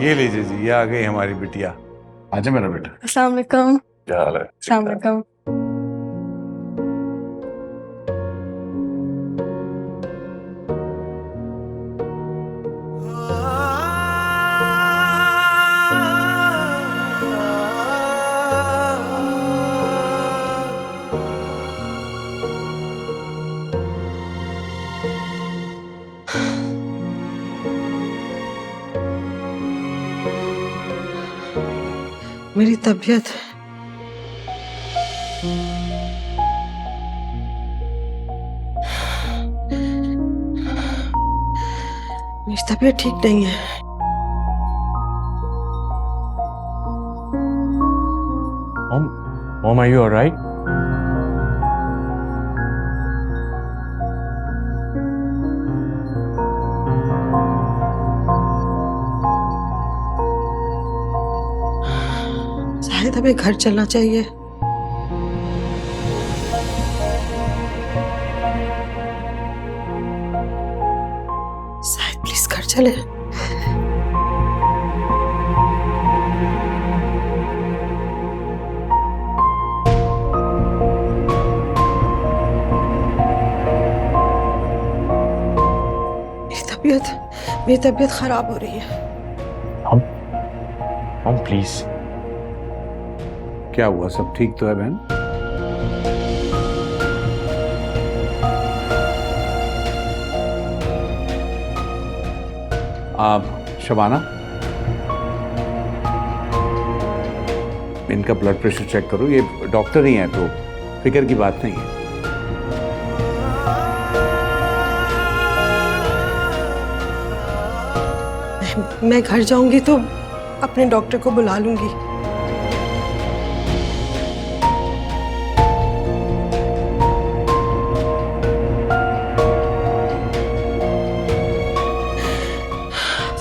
ये लीजिए जी, ये आ गई हमारी बिटिया। आजा मेरा बेटा। अस्सलाम वालेकुम। क्या हाल है? अस्सलाम वालेकुम। मेरी तबीयत ठीक नहीं है। Mom, are you alright? शायद हमें घर चलना चाहिए। शायद प्लीज घर चले। मेरी तबीयत खराब हो रही है। Mom, please. क्या हुआ? सब ठीक तो है बहन? आप शबाना, इनका ब्लड प्रेशर चेक करो। ये डॉक्टर ही हैं तो फिक्र की बात नहीं है। मैं घर जाऊंगी तो अपने डॉक्टर को बुला लूंगी।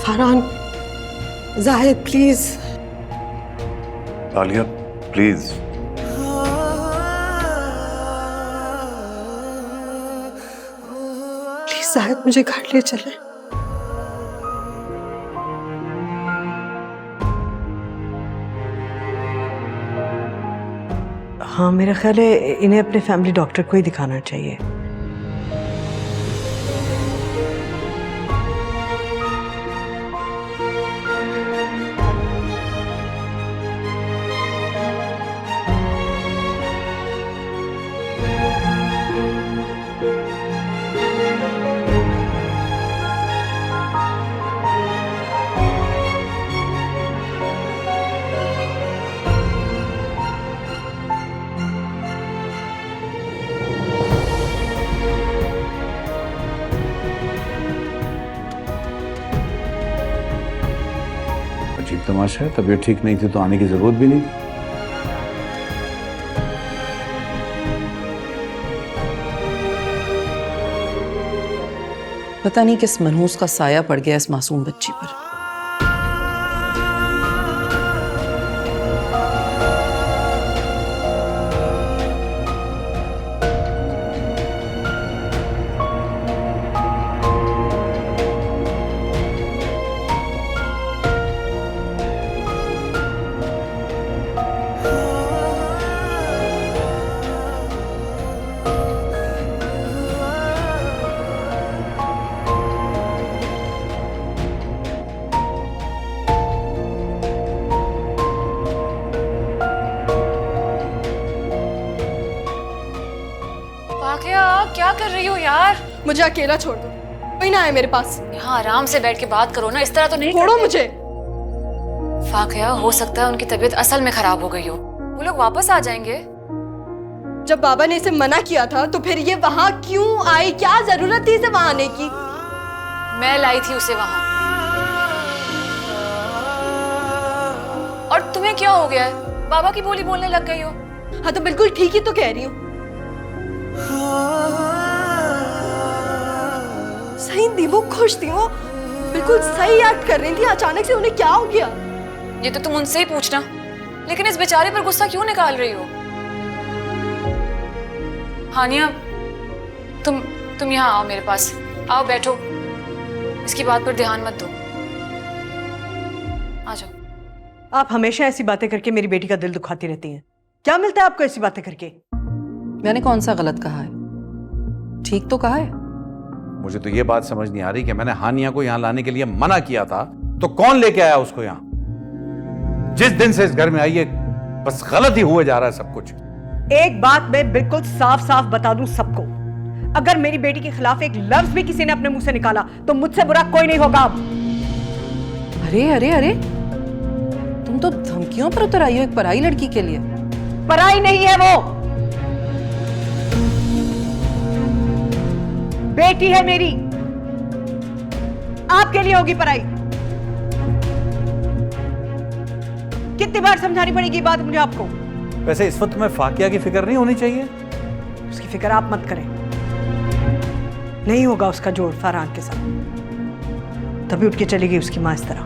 Farhan, Zahid please. Alia please. Please Zahid मुझे घर ले चले। हाँ, मेरा ख्याल है इन्हें अपने फैमिली डॉक्टर को ही दिखाना चाहिए। अजीब तमाशा है, तबीयत ठीक नहीं थी तो आने की जरूरत भी नहीं थी। पता नहीं किस मनहूस का साया पड़ गया इस मासूम बच्ची पर। क्या कर रही हो यार? मुझे अकेला छोड़ दो, कोई ना आए मेरे पास। यहाँ आराम से बैठ के बात करो ना, इस तरह तो नहीं। छोड़ो मुझे। फाकिया, हो सकता है उनकी तबीयत असल में खराब हो गई हो, वो लोग वापस आ जाएंगे। जब बाबा ने इसे मना किया था तो फिर ये वहां क्यों आई? क्या जरूरत थी इसे वहां आने की? मैं लाई थी उसे वहां। और तुम्हें क्या हो गया है? बाबा की बोली बोलने लग गई हो। हाँ तो बिल्कुल ठीक ही तो कह रही हूँ। सही थी वो, खुश थी वो, बिल्कुल सही एक्ट कर रही थी। अचानक से उन्हें क्या हो गया? ये तो तुम उनसे ही पूछना, लेकिन इस बेचारे पर गुस्सा क्यों निकाल रही हो? हानिया, तुम यहाँ आओ मेरे पास, आओ बैठो। इसकी बात पर ध्यान मत दो। आप हमेशा ऐसी बातें करके मेरी बेटी का दिल दुखाती रहती हैं। क्या मिलता है आपको ऐसी बातें करके? मैंने कौन सा गलत कहा है? ठीक तो कहा है। मुझे तो ये बात समझ नहीं आ रही कि मैंने हानिया को यहाँ लाने के लिए मना किया था तो कौन लेके आया उसको यहाँ? जिस दिन से इस घर में आई है बस गलत ही हुए जा रहा है सब कुछ। एक बात मैं बिल्कुल साफ साफ बता दूं सबको, अगर मेरी बेटी के खिलाफ एक लफ्ज भी किसी ने अपने मुंह से निकाला तो मुझसे बुरा कोई नहीं होगा। अब अरे अरे अरे, तुम तो धमकियों पर उतर आई हो एक पराई लड़की के लिए। पराई नहीं है वो, बेटी है मेरी। आपके लिए होगी पराई। कितनी बार समझानी पड़ेगी ये बात मुझे आपको? वैसे इस वक्त तुम्हें फाकिया की फिक्र नहीं होनी चाहिए? उसकी फिक्र आप मत करें, नहीं होगा उसका जोड़ फरहान के साथ, तभी उठ के चली गई उसकी मां इस तरह।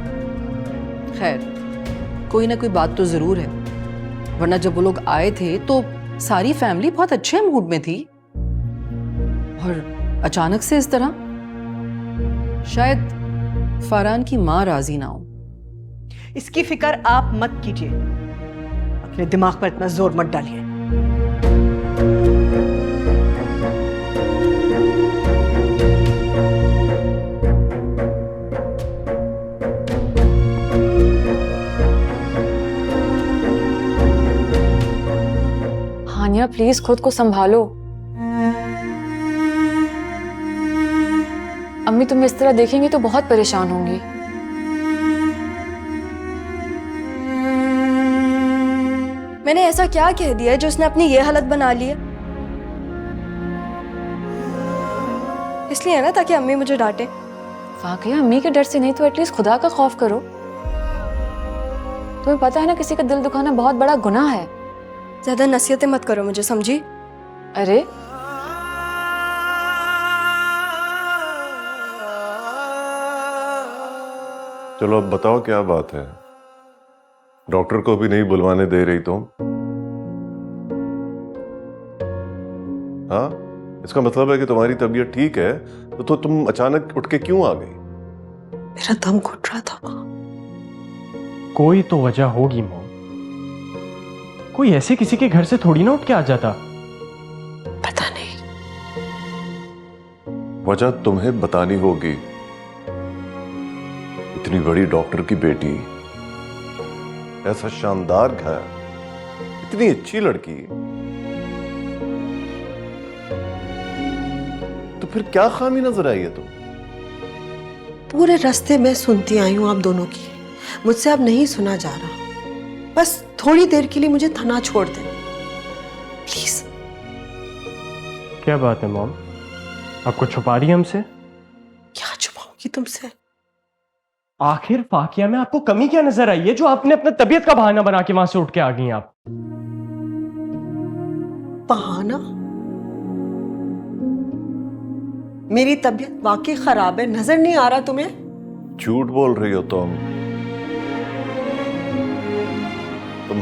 खैर, कोई ना कोई बात तो जरूर है, वरना जब वो लोग आए थे तो सारी फैमिली बहुत अच्छे मूड में थी और अचानक से इस तरह। शायद फरहान की मां राजी ना हो। इसकी फिक्र आप मत कीजिए, अपने दिमाग पर इतना जोर मत डालिए। हानिया प्लीज खुद को संभालो। अम्मी तुम्हें इस तरह देखेंगी तो बहुत परेशान होंगी। मैंने ऐसा क्या कह दिया है जो उसने अपनी ये हालत बना ली है? इसलिए है ना ताकि अम्मी मुझे डांटे। फाकिया, अम्मी के डर से नहीं तो एटलीस्ट खुदा का खौफ करो। तुम्हें पता है ना किसी का दिल दुखाना बहुत बड़ा गुनाह है। ज्यादा नसीहतें मत करो मुझे, समझी? अरे चलो अब बताओ क्या बात है? डॉक्टर को भी नहीं बुलवाने दे रही तुम? हाँ, इसका मतलब है कि तुम्हारी तबीयत ठीक है तो तुम अचानक उठ के क्यों आ गई? मेरा दम घुट रहा था। कोई तो वजह होगी मॉम, कोई ऐसे किसी के घर से थोड़ी ना उठ के आ जाता। पता नहीं, वजह तुम्हें बतानी होगी। इतनी बड़ी डॉक्टर की बेटी, ऐसा शानदार घर, इतनी अच्छी लड़की, तो फिर क्या खामी नजर आई है तुम? पूरे रास्ते में सुनती आई हूं आप दोनों की, मुझसे अब नहीं सुना जा रहा। बस थोड़ी देर के लिए मुझे थना छोड़ दे प्लीज। क्या बात है मॉम, आपको छुपा रही है हमसे? क्या छुपाऊंगी तुमसे? आखिर फाकिया में आपको कमी क्या नजर आई है जो आपने अपने तबीयत का बहाना बना के वहां से उठ के आ गई आप? बहाना? मेरी तबीयत वाकई खराब है, नजर नहीं आ रहा तुम्हें? झूठ बोल रही हो तुम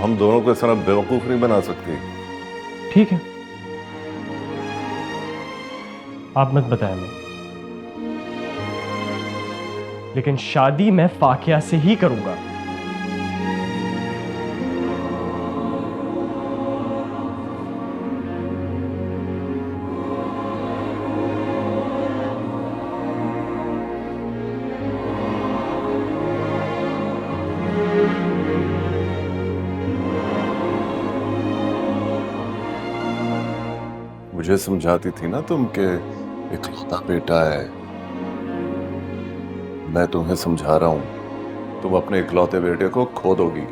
हम दोनों को इस तरह बेवकूफ नहीं बना सकती। ठीक है, आप मत बताएं मैं, लेकिन शादी मैं फाकिया से ही करूंगा। मुझे समझाती थी ना तुम के इकलौता बेटा है। मैं तुम्हें समझा रहा हूं, तुम अपने इकलौते बेटे को खो दोगी।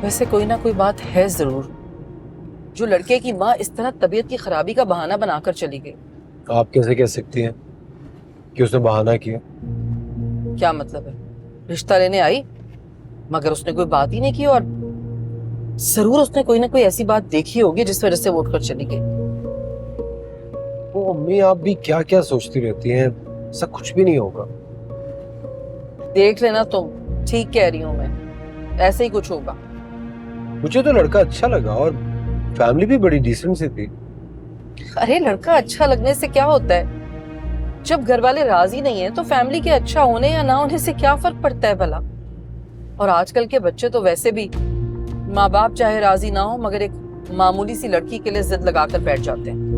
वैसे कोई ना कोई बात है जरूर जो लड़के की माँ इस तरह तबीयत की खराबी का बहाना बनाकर चली गई। आप कैसे कह सकती हैं कि उसने बहाना किया? क्या मतलब है? रिश्ता लेने आई मगर उसने कोई बात ही नहीं की, और जरूर उसने कोई ना कोई ऐसी बात देखी होगी जिस वजह से वो उठकर चली गई। वो अम्मी, आप भी क्या क्या सोचती रहती हैं, ऐसा कुछ भी नहीं होगा। देख लेना तुम, ठीक कह रही हूँ मैं, ऐसे ही कुछ होगा। मुझे तो लड़का अच्छा लगा और फैमिली भी बड़ी डिसेंट सी थी। अरे लड़का अच्छा लगने से क्या होता है? जब घर वाले राजी नहीं है तो फैमिली के अच्छा होने या ना होने से क्या फर्क पड़ता है भला? और आजकल के बच्चे तो वैसे भी माँ बाप चाहे राजी ना हो मगर एक मामूली सी लड़की के लिए जिद लगाकर बैठ जाते हैं।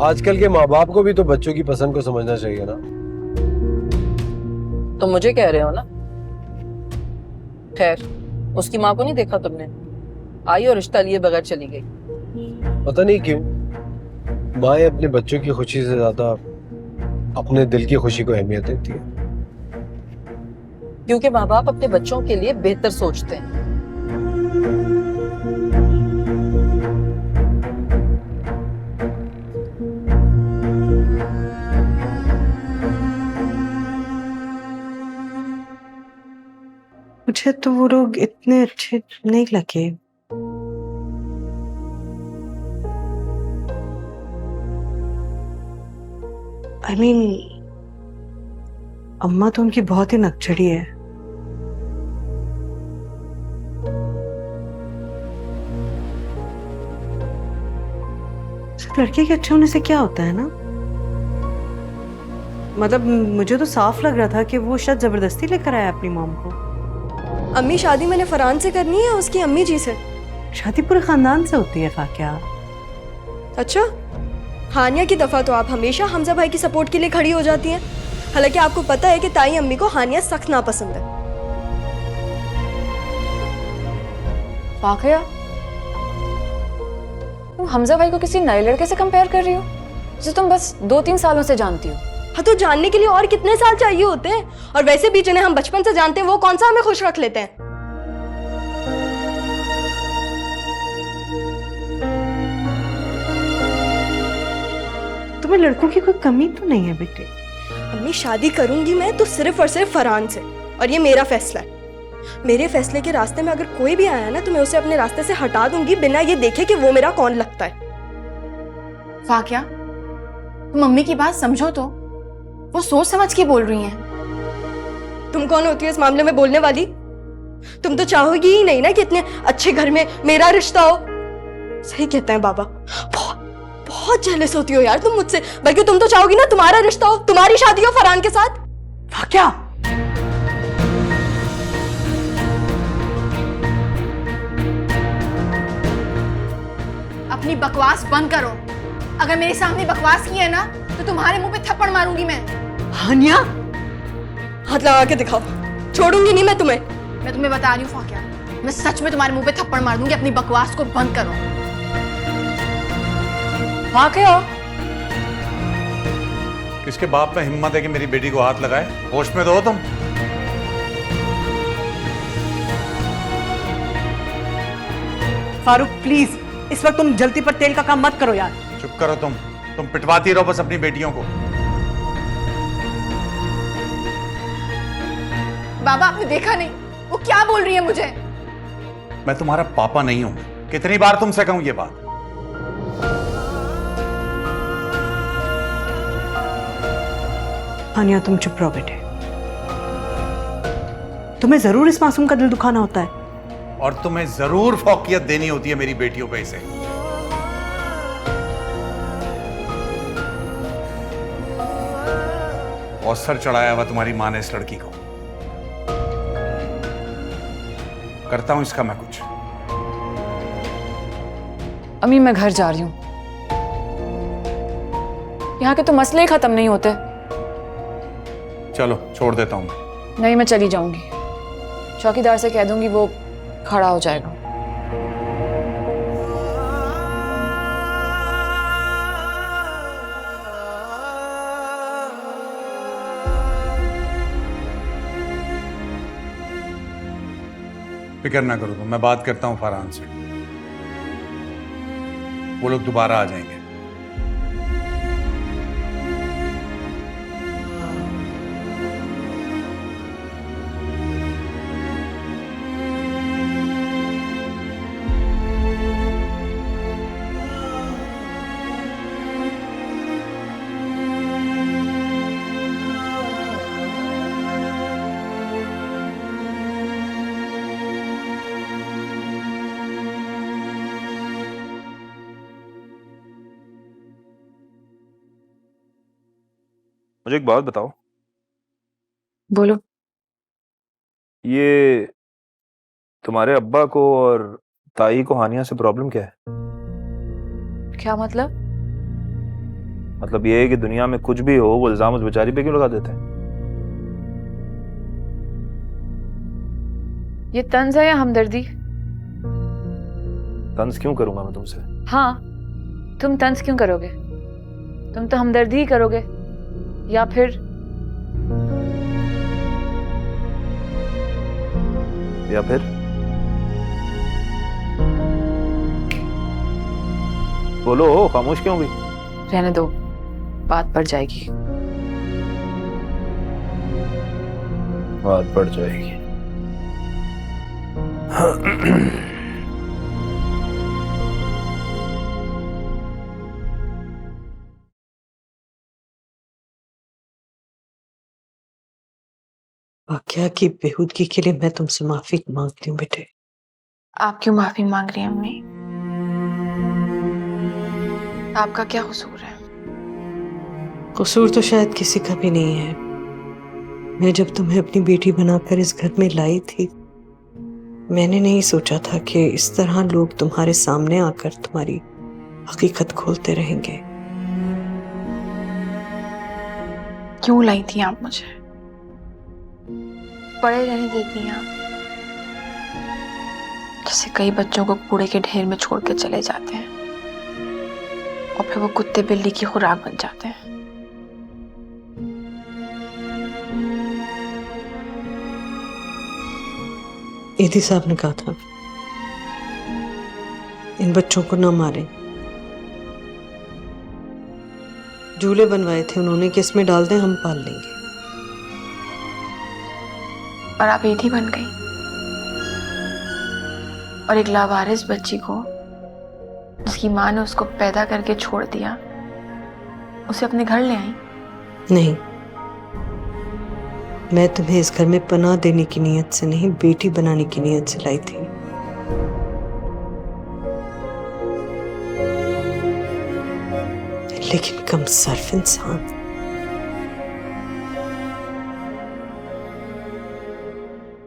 आजकल के माँ बाप को भी तो बच्चों की पसंद को समझना चाहिए ना। तो मुझे कह रहे हो ना? खैर, उसकी माँ को नहीं देखा तुमने? आई और रिश्ता लिए बगैर चली गई। पता नहीं क्यों माँ अपने बच्चों की खुशी से ज्यादा अपने दिल की खुशी को अहमियत देती है। क्योंकि माँ बाप अपने बच्चों के लिए बेहतर सोचते हैं। मुझे तो वो लोग इतने अच्छे नहीं लगे। I mean, अम्मा तो उनकी बहुत ही नकचड़ी है। सिर्फ लड़के के अच्छे होने से क्या होता है ना? मतलब मुझे तो साफ लग रहा था कि वो शायद जबरदस्ती लेकर आया अपनी मॉम को। अम्मी शादी मैंने फरहान से करनी है, उसकी अम्मी जी से। शादी पूरे खानदान से होती है फाकिया। अच्छा, हानिया की दफा तो आप हमेशा हमजा भाई की सपोर्ट के लिए खड़ी हो जाती हैं, हालांकि आपको पता है कि ताई अम्मी को हानिया सख्त नापसंद है। वाकया तुम हमजा भाई को किसी नए लड़के से कंपेयर कर रही हो जिसे तुम बस 2-3 सालों से जानती हो? हाँ, तो जानने के लिए और कितने साल चाहिए होते हैं? और वैसे भी जिन्हें हम बचपन से जानते हैं वो कौन सा हमें खुश रख लेते हैं? तुम्हें लड़कों की कोई कमी तो नहीं है बेटे? अम्मी, शादी करूंगी मैं तो सिर्फ और सिर्फ फरहान से, और ये मेरा फैसला है। मेरे फैसले के रास्ते में अगर कोई भी आया ना तो मैं उसे अपने रास्ते से हटा दूंगी बिना ये देखे कि वो मेरा कौन लगता है। वाकया तुम मम्मी की बात समझो तो, वो सोच समझ के बोल रही हैं। तुम कौन होती हो इस मामले में बोलने वाली? तुम तो चाहोगी ही नहीं ना कि इतने अच्छे घर में मेरा रिश्ता हो। सही कहते हैं बाबा, बहुत बहुत जेलस होती हो यार तुम मुझसे। बल्कि तुम तो चाहोगी ना तुम्हारा रिश्ता हो, तुम्हारी शादी हो फरहान के साथ। क्या? अपनी बकवास बंद करो। अगर मेरे सामने बकवास की है ना तो तुम्हारे मुंह पे थप्पड़ मारूंगी मैं। हानिया, हाथ लगा के दिखाओ, छोड़ूंगी नहीं मैं तुम्हें। मैं तुम्हें बता रही हूँ फाकिया, मैं सच में तुम्हारे मुंह पे थप्पड़ मार दूंगी। अपनी बकवास को बंद करो। वाकया किसके बाप में हिम्मत है कि मेरी बेटी को हाथ लगाए? होश में तो हो तुम। फारूक प्लीज, इस वक्त तुम जलती पर तेल का काम मत करो यार। चुप करो तुम पिटवाती रहो बस अपनी बेटियों को। बाबा आपने देखा नहीं वो क्या बोल रही है मुझे? मैं तुम्हारा पापा नहीं हूं। कितनी बार तुमसे कहूं ये बात? हानिया तुम चुप रहो बेटे। तुम्हें जरूर इस मासूम का दिल दुखाना होता है, और तुम्हें जरूर फौकियत देनी होती है मेरी बेटियों पे इसे। और सर चढ़ाया हुआ तुम्हारी माँ ने इस लड़की को। करता हूं इसका मैं कुछ। अम्मी मैं घर जा रही हूँ, यहाँ के तो मसले ही खत्म नहीं होते। चलो छोड़ देता हूं। नहीं मैं चली जाऊंगी, चौकीदार से कह दूंगी वो खड़ा हो जाएगा। फिक्र ना करो तुम, मैं बात करता हूं फरहान से, वो लोग दोबारा आ जाएंगे। मुझे एक बात बताओ, बोलो। ये तुम्हारे अब्बा को और ताई को हानिया से प्रॉब्लम क्या है? क्या मतलब? मतलब ये है कि दुनिया में कुछ भी हो वो इल्जाम उस बेचारी पे क्यों लगा देते हैं? ये तंज है या हमदर्दी? तंज क्यों करूंगा मैं तुमसे? हाँ, तुम तंज क्यों करोगे? तुम तो हमदर्दी ही करोगे, या फिर बोलो, खामोश क्यों भी? रहने दो, बात बढ़ जाएगी। बात बढ़ जाएगी। वाकया की बेहूदगी के लिए मैं तुमसे माफी मांगती हूँ बेटे। आप क्यों माफी मांग रही हैं अम्मी? आपका क्या कसूर है? कसूर तो शायद किसी का भी नहीं है। मैं जब तुम्हें अपनी बेटी बनाकर इस घर में लाई थी, मैंने नहीं सोचा था कि इस तरह लोग तुम्हारे सामने आकर तुम्हारी हकीकत खोलते रहेंगे। क्यों लाई थी आप मुझे? पड़े रहने देती हैं आप, जैसे कई बच्चों को कूड़े के ढेर में छोड़ के चले जाते हैं और फिर वो कुत्ते बिल्ली की खुराक बन जाते हैं। ईदी साहब ने कहा था इन बच्चों को ना मारें। झूले बनवाए थे उन्होंने कि इसमें डाल दें, हम पाल लेंगे। और आप ईदी बन गई और एक लावारिस बच्ची को, जिसकी माँ ने उसको पैदा करके छोड़ दिया, उसे अपने घर ले आई। नहीं, मैं तुम्हें इस घर में पनाह देने की नीयत से नहीं, बेटी बनाने की नीयत से लाई थी। लेकिन कम सर्फ इंसान,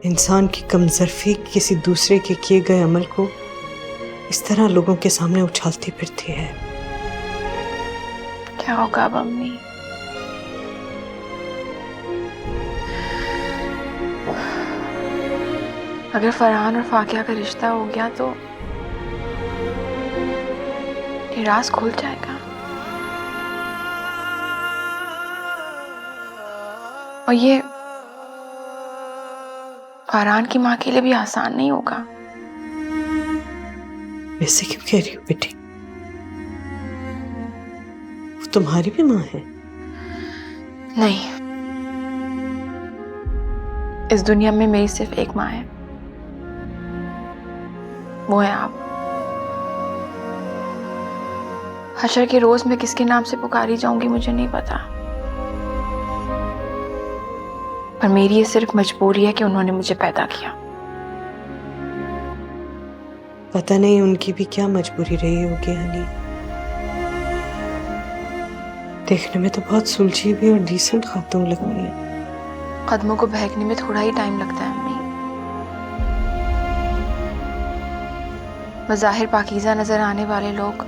इंसान की कमजोरी किसी दूसरे के किए गए अमल को इस तरह लोगों के सामने उछालती फिरती है। क्या होगा अब अम्मी? अगर फरहान और फाकिया का रिश्ता हो गया तो ये राज खुल जाएगा। और ये फरहान की माँ के लिए भी आसान नहीं होगा। वैसे क्यों कह रही हो बेटी? वो तुम्हारी भी माँ है। नहीं, इस दुनिया में मेरी सिर्फ एक माँ है, वो है आप। हशर के रोज मैं किसके नाम से पुकारी जाऊंगी मुझे नहीं पता, पर मेरी ये सिर्फ मजबूरी है कि उन्होंने मुझे पैदा किया। पता नहीं उनकी भी क्या मजबूरी रही होगी हनी। देखने में तो बहुत सुलझी हुई और डिसेंट खातून लग रही है। कदमों को बहकने में थोड़ा ही टाइम लगता है अम्मी। बज़ाहिर पाकीज़ा नजर आने वाले लोग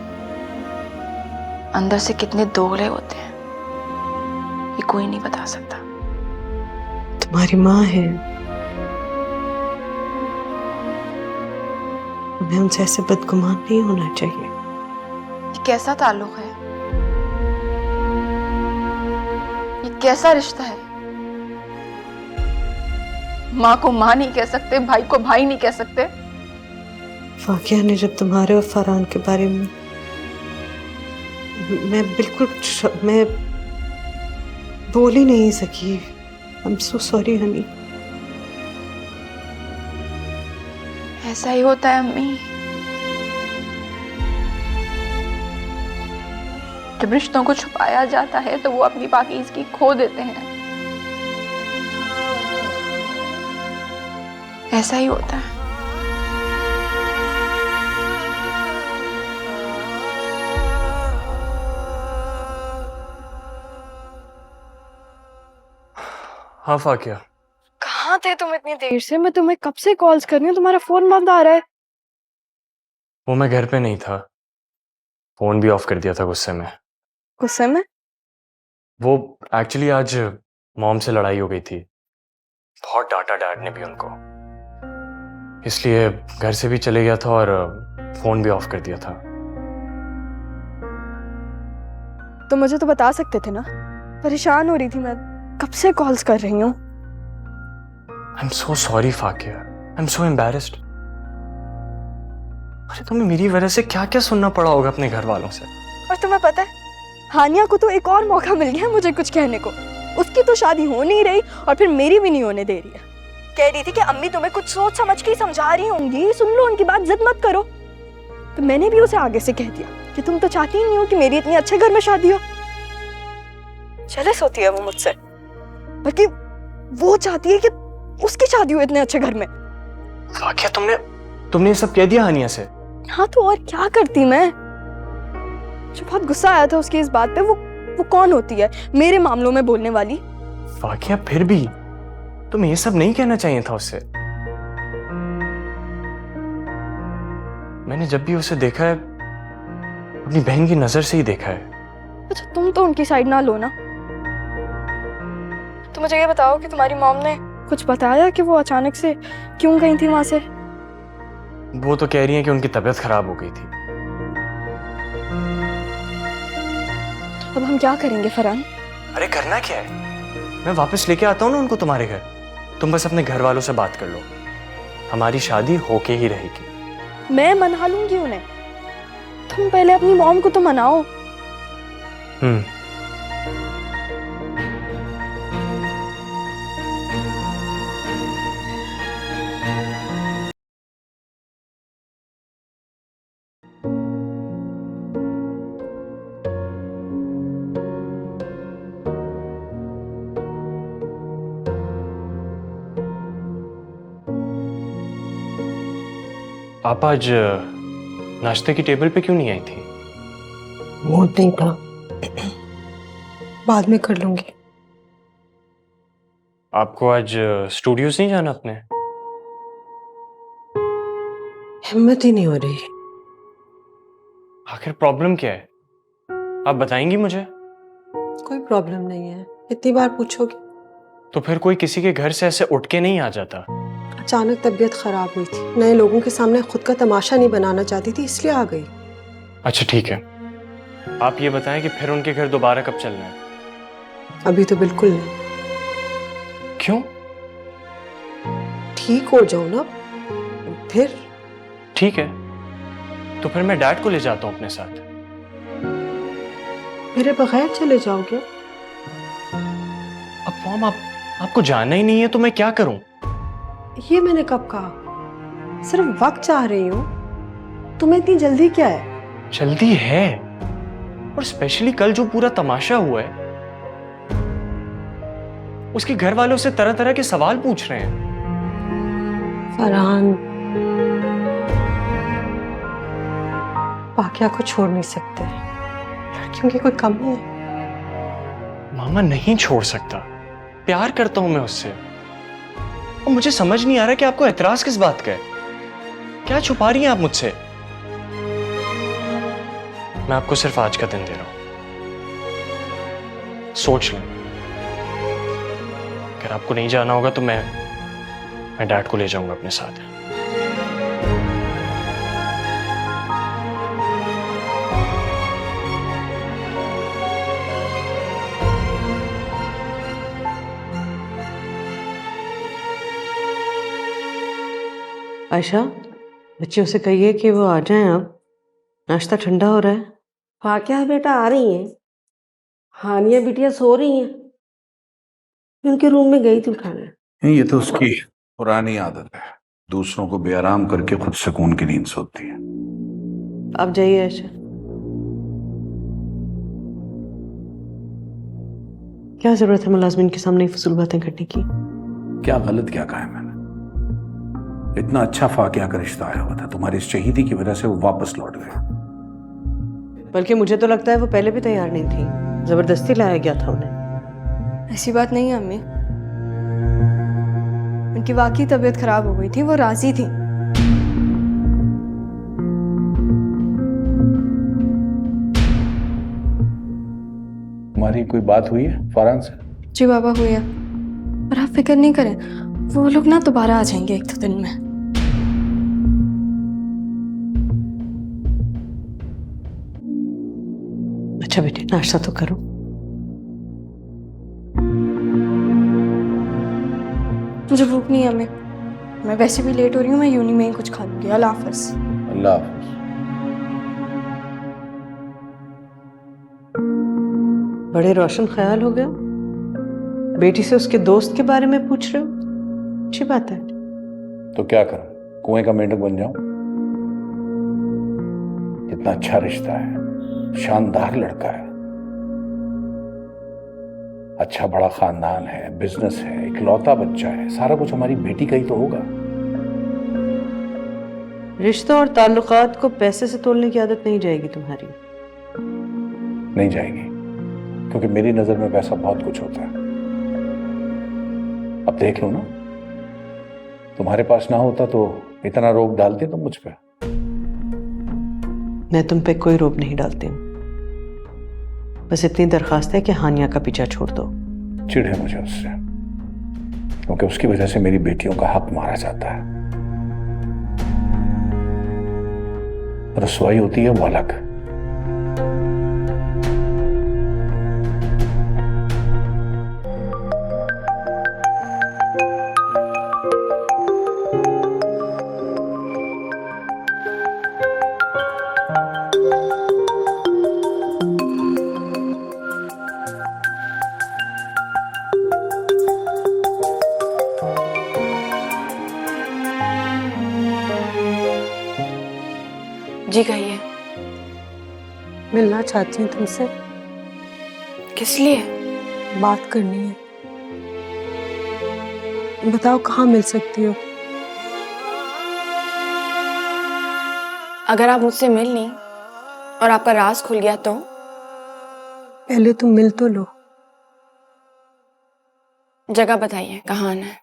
अंदर से कितने दोगले होते हैं ये कोई नहीं बता सकता। तुम्हारी माँ है, हमें उनसे ऐसे बदगुमान नहीं होना चाहिए। ये कैसा ताल्लुक है? ये कैसा रिश्ता है? माँ को माँ नहीं कह सकते, भाई को भाई नहीं कह सकते। फाकिया ने जब तुम्हारे और फरहान के बारे में मैं बोल ही नहीं सकी। आई एम सो सॉरी हनी। ऐसा ही होता है अम्मी, जब रिश्तों को छुपाया जाता है तो वो अपनी पाकीज़गी खो देते हैं। ऐसा ही होता है। हाँ फाकिया, कहाँ थे तुम इतनी देर से? मैं तुम्हें कब से कॉल्स कर रही हूँ, तुम्हारा फोन बंद आ रहा है। वो मैं घर पे नहीं था, फोन भी ऑफ कर दिया था गुस्से में। गुस्से में? वो एक्चुअली आज मॉम से लड़ाई हो गई थी, बहुत डांटा डैड ने भी उनको, इसलिए घर से भी चले गया था और फोन भी ऑफ कर दिया था। तो मुझे तो बता सकते थे ना, परेशान हो रही थी मैं, कब से कॉल्स कर रही हूँ। I am so sorry Faqiya, I am so embarrassed. अरे तुम्हें मेरी वजह से क्या क्या सुनना पड़ा होगा अपने घर वालों से। और तुम्हें पता है, हानिया को तो एक और मौका मिल गया मुझे कुछ कहने को। उसकी तो शादी हो नहीं रही और फिर मेरी भी नहीं होने दे रही है। कह रही थी कि अम्मी तुम्हें कुछ सोच समझ के समझा रही होंगी, सुन लो उनकी बात, जिद मत करो। तो मैंने भी उसे आगे से कह दिया कि तुम तो चाहती ही नहीं हो कि मेरी इतनी अच्छे घर में शादी हो। जेलस होती है वो मुझसे, बल्कि वो चाहती है कि उसकी शादी हो इतने अच्छे घर में। फाकिया तुमने ये सब कह दिया हानिया से? हाँ तो और क्या करती मैं। जो बहुत गुस्सा आया था उसकी इस बात पे, वो कौन होती है मेरे मामलों में बोलने वाली। फाकिया फिर भी तुम्हें ये सब नहीं कहना चाहिए था उससे। मैंने जब भी उसे देखा है अपनी बहन की नजर से ही देखा है। अच्छा तुम तो उनकी साइड ना लो ना। तो मुझे ये बताओ कि तुम्हारी मॉम ने कुछ बताया कि वो अचानक से क्यों गई थी वहां से? वो तो कह रही है कि उनकी तबीयत खराब हो गई थी। अब हम क्या करेंगे फरहान? अरे करना क्या है, मैं वापस लेके आता हूँ ना उनको तुम्हारे घर। तुम बस अपने घर वालों से बात कर लो, हमारी शादी होके ही रहेगी। मैं मना लूंगी उन्हें, तुम पहले अपनी मॉम को तो मनाओ। आप आज नाश्ते की टेबल पे क्यों नहीं आई थी? मूड नहीं था, बाद में कर लूंगी। आपको आज स्टूडियोज नहीं जाना अपने? हिम्मत ही नहीं हो रही। आखिर प्रॉब्लम क्या है, आप बताएंगी मुझे? कोई प्रॉब्लम नहीं है, इतनी बार पूछोगे? तो फिर कोई किसी के घर से ऐसे उठ के नहीं आ जाता। अचानक तबीयत खराब हुई थी, नए लोगों के सामने खुद का तमाशा नहीं बनाना चाहती थी, इसलिए आ गई। अच्छा ठीक है, आप ये बताएं कि फिर उनके घर दोबारा कब चलना है? अभी तो बिल्कुल नहीं। क्यों? ठीक हो जाओ ना फिर। ठीक है, तो फिर मैं डैड को ले जाता हूँ अपने साथ। मेरे बगैर चले जाओगे? अब मॉम आपको जाना ही नहीं है तो मैं क्या करूं? ये मैंने कब कहा? सिर्फ वक्त चाह रही हूँ, तुम्हें इतनी जल्दी क्या है? जल्दी है, और स्पेशली कल जो पूरा तमाशा हुआ है उसके घर वालों से तरह तरह के सवाल पूछ रहे हैं। फरहान, वाकया को छोड़ नहीं सकते, लड़कियों की कोई कमी है? मामा नहीं छोड़ सकता, प्यार करता हूं मैं उससे, और मुझे समझ नहीं आ रहा कि आपको एतराज किस बात का है। क्या छुपा रही हैं आप मुझसे? मैं आपको सिर्फ आज का दिन दे रहा हूं, सोच लें। अगर आपको नहीं जाना होगा तो मैं डैड को ले जाऊंगा अपने साथ। आयशा, बच्चियों से कहिए कि वो आ जाएं अब, नाश्ता ठंडा हो रहा है। हाँ क्या बेटा, आ रही हैं। हानिया बिटिया सो रही हैं, उनके रूम में गई थी उठाने। नहीं, ये तो उसकी पुरानी आदत है, दूसरों को बेआराम करके खुद सुकून की नींद सोती है। आप जाइए आयशा। क्या जरूरत है मुलाजमिन के सामने फजूल बातें करने की? क्या गलत क्या कहा है मैंने? इतना अच्छा फाकिया का रिश्ता आया हुआ था, तुम्हारी इस शहीदी की वजह से वो वापस लौट गए। बल्कि मुझे तो लगता है वो पहले भी तैयार नहीं थी, जबरदस्ती लाया गया था उन्हें। ऐसी बात नहीं है अम्मी, उनकी वाकई तबीयत खराब हो गई थी, वो राजी थी। तुम्हारी कोई बात हुई है फरहान से? जी बाबा हुई है, पर आप फिक्र नहीं करें, वो लोग ना दोबारा आ जाएंगे एक दो दिन में। अच्छा बेटे, नाश्ता तो करो। मुझे भूख नहीं है अम्मी, मैं वैसे भी लेट हो रही हूँ, मैं यूनी में ही कुछ खा लूंगी। अल्लाह हाफिज। अल्लाह हाफिज। बड़े रोशन ख्याल हो गया, बेटी से उसके दोस्त के बारे में पूछ रहे हो, अच्छी बात है। तो क्या करूं, कुएं का मेंढक बन जाऊं? इतना अच्छा रिश्ता है, शानदार लड़का है, अच्छा बड़ा खानदान है, बिजनेस है, इकलौता बच्चा है, सारा कुछ हमारी बेटी का ही तो होगा। रिश्तों और ताल्लुकात को पैसे से तोलने की आदत नहीं जाएगी तुम्हारी। नहीं जाएगी, क्योंकि मेरी नजर में पैसा बहुत कुछ होता है। अब देख लो ना, तुम्हारे पास ना होता तो इतना रोक डालते तुम मुझ पे। मैं तुम पे कोई रोक नहीं डालती हूँ, बस इतनी दरखास्त है कि हानिया का पीछा छोड़ दो। चिढ़ है मुझे उससे, क्योंकि उसकी वजह से मेरी बेटियों का हक मारा जाता है। रसवाई होती है वो अलग। जी कहिए। मिलना चाहती हूँ तुमसे, किस लिए? बात करनी है। बताओ कहाँ मिल सकती हो? अगर आप मुझसे मिल ली और आपका राज खुल गया तो? पहले तुम मिल तो लो। जगह बताइए, कहाँ आना है?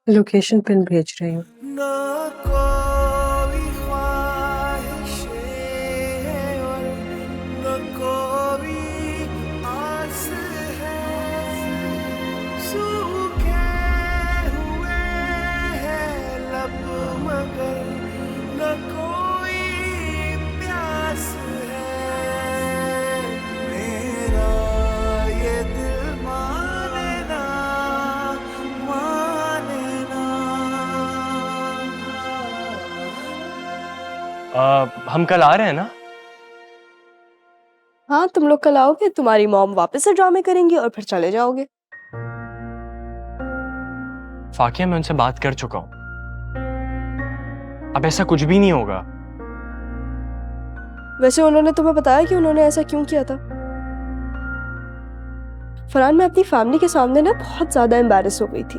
लोकेशन पिन भेज रही हूँ। हम कल आ रहे हैं ना? हाँ, तुम लोग कल आओगे, तुम्हारी मॉम वापस से ड्रामे करेंगी और फिर चले जाओगे। फाकिया, मैं उनसे बात कर चुका हूं, अब ऐसा कुछ भी नहीं होगा। वैसे उन्होंने तुम्हें बताया कि उन्होंने ऐसा क्यों किया था? फरहान, मैं अपनी फैमिली के सामने ना बहुत ज्यादा एम्बैरेस हो गई थी।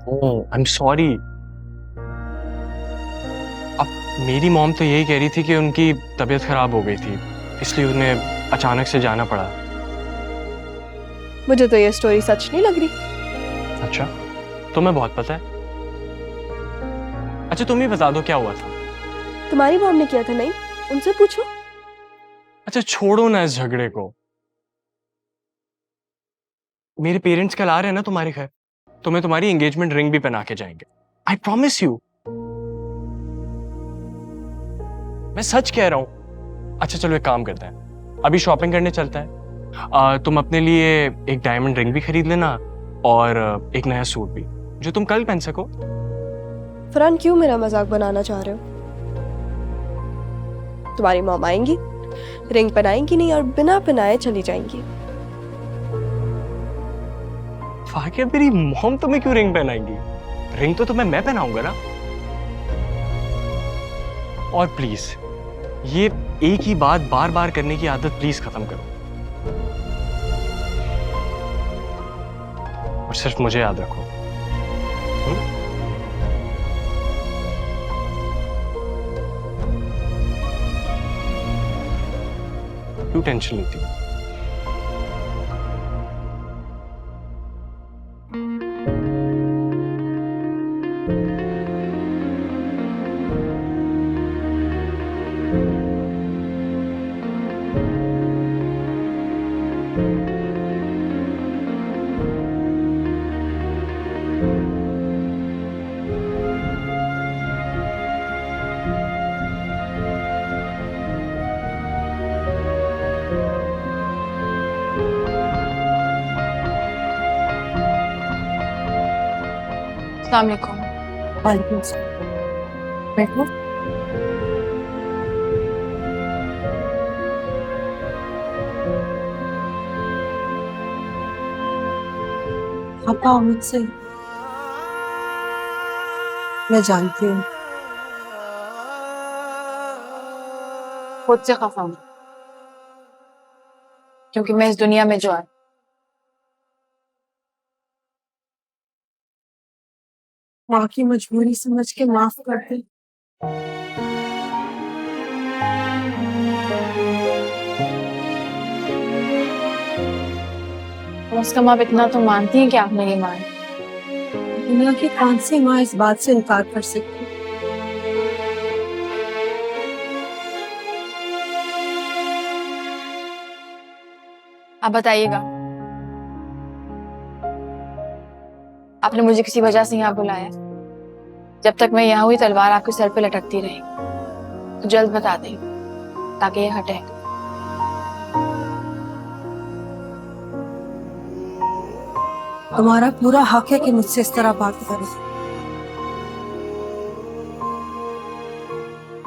ओह, आई एम सॉरी। अब मेरी मॉम तो यही कह रही थी कि उनकी तबीयत खराब हो गई थी, इसलिए उन्हें अचानक से जाना पड़ा। मुझे तो ये स्टोरी सच नहीं लग रही। अच्छा, तुम्हें बहुत पता है। अच्छा, तुम ही बता दो क्या हुआ था। तुम्हारी मॉम ने किया था? नहीं, उनसे पूछो। अच्छा, छोड़ो ना इस झगड़े को। मेरे पेरेंट्स कल आ रहे हैं ना तुम्हारे घर, तुम्हें तुम्हारी एंगेजमेंट रिंग भी पहना के जाएंगे। आई प्रॉमिस यू, मैं सच कह रहा हूं। अच्छा चलो, एक काम करते हैं, अभी शॉपिंग करने चलता है। तुम अपने लिए एक डायमंड रिंग भी खरीद लेना और एक नया सूट भी, जो तुम कल पहन सको। फरहान क्यों मेरा मजाक बनाना चाह रहे हो? तुम्हारी मॉम आएंगी, रिंग पहनाएंगी नहीं और बिना पहनाए चली जाएंगी। फाकिया तेरी मॉम तुम्हें क्यों रिंग पहनाएंगी? रिंग तो तुम्हें मैं पहनाऊंगा ना। और प्लीज ये एक ही बात बार बार करने की आदत प्लीज खत्म करो और सिर्फ मुझे याद रखो। क्यों टेंशन लेती? अस्सलाम वालेकुम। वालेकुम सलाम। बैठो। खफा हो मुझसे, मैं जानती हूँ। खुद से खफा हूँ क्योंकि मैं इस दुनिया में जो है माँ की मजबूरी समझ के माफ कर दे। उसका माँ इतना तो मानती है कि आप मेरी माँ हैं। दुनिया की कौन सी माँ इस बात से इनकार कर सकती? आप बताइएगा, आपने मुझे किसी वजह से यहाँ बुलाया? जब तक मैं यहाँ हुई तलवार आपके सर पे लटकती रही, तो जल्द बता दें ताकि ये हटे। तुम्हारा पूरा हक है कि मुझसे इस तरह बात करो।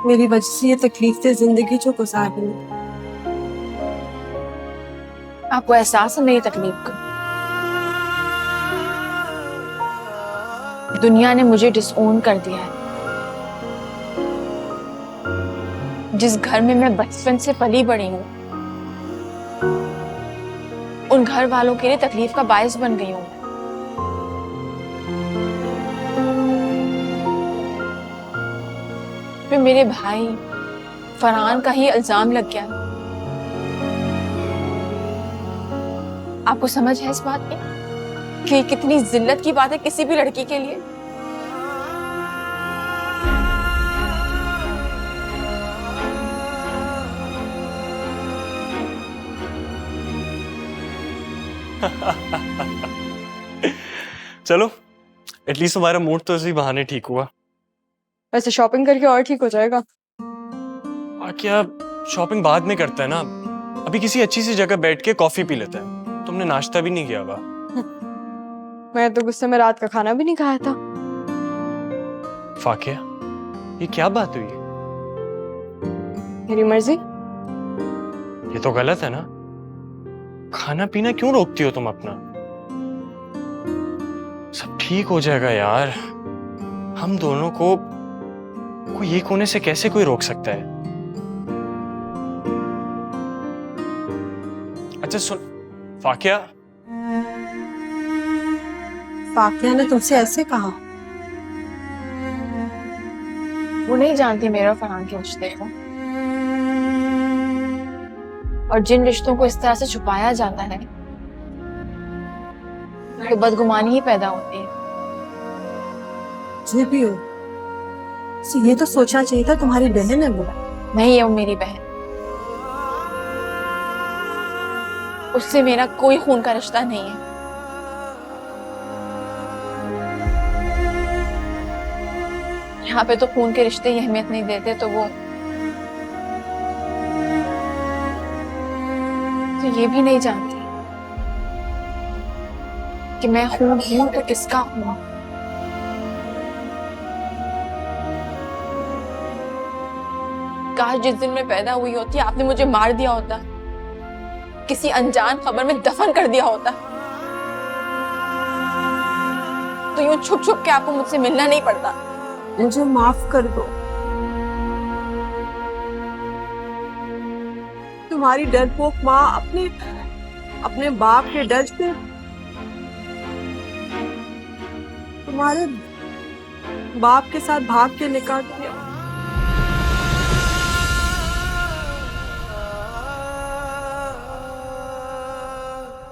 मेरी वजह से ये तकलीफ जिंदगी जो गुजार रही हूँ। आपको एहसास है मेरी तकलीफ का? दुनिया ने मुझे डिसओन कर दिया है। जिस घर में मैं बचपन से पली बड़ी हूँ, उन घर वालों के लिए तकलीफ का बायस बन गई हूँ। फिर मेरे भाई फरहान का ही इल्जाम लग गया। आपको समझ है इस बात की कि कितनी जिल्लत की बात है किसी भी लड़की के लिए? चलो एटलीस्ट हमारा मूड तो इसी बहाने ठीक हुआ। वैसे शॉपिंग करके और ठीक हो जाएगा। क्या शॉपिंग बाद में करता है ना, अभी किसी अच्छी सी जगह बैठ के कॉफी पी लेता है। तुमने नाश्ता भी नहीं किया होगा। मैं तो गुस्से में रात का खाना भी नहीं खाया था। फाकिया ये क्या बात हुई? मेरी मर्जी। ये तो गलत है ना। खाना पीना क्यों रोकती हो तुम अपना? सब ठीक हो जाएगा यार। हम दोनों को कोई एक होने से कैसे कोई रोक सकता है? अच्छा सुन फाकिया। फाकिया ने तुमसे ऐसे कहा? वो नहीं जानती मेरा और फरहान के रिश्ते को, और जिन रिश्तों को इस तरह से छुपाया जाता है तो बदगुमानी ही पैदा होती है। जो भी हो, ये तो सोचना चाहिए था तुम्हारी बहन है वो। नहीं है वो मेरी बहन, उससे मेरा कोई खून का रिश्ता नहीं है। यहाँ पे तो खून के रिश्ते की अहमियत नहीं देते, तो ये भी नहीं जानती कि मैं खून हूं तो किसका हूं। काश जिस दिन मैं पैदा हुई होती आपने मुझे मार दिया होता, किसी अनजान खबर में दफन कर दिया होता, तो यूं छुप छुप के आपको मुझसे मिलना नहीं पड़ता। मुझे माफ कर दो। तुम्हारी डरपोक माँ अपने बाप के डर से तुम्हारे बाप के साथ भाग के निकाल दिया।